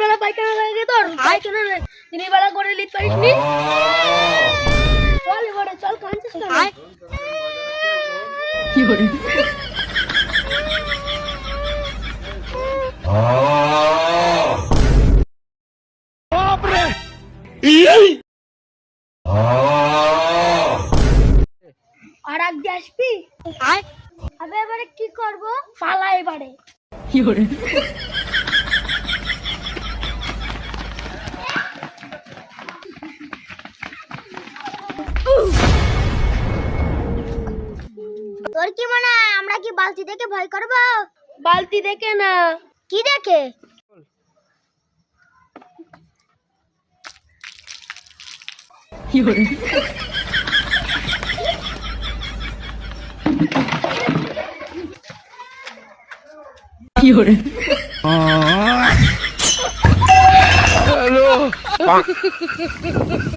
বেলা পায়খানা লাগে তোর পায়খানা দিনের বেলা করে লিখতে পারিস নি চল এবারে চল কাঁদছিস কেন কি করে বাপ রে আর আগ দিয়ে আসবি আবে এবারে কি করব ফালা এবারে কি করে তোর কি মনে হয় আমরা কি বালতি দেখে ভয় করব বালতি দেখে না কি দেখে কি করে কি করে হ্যালো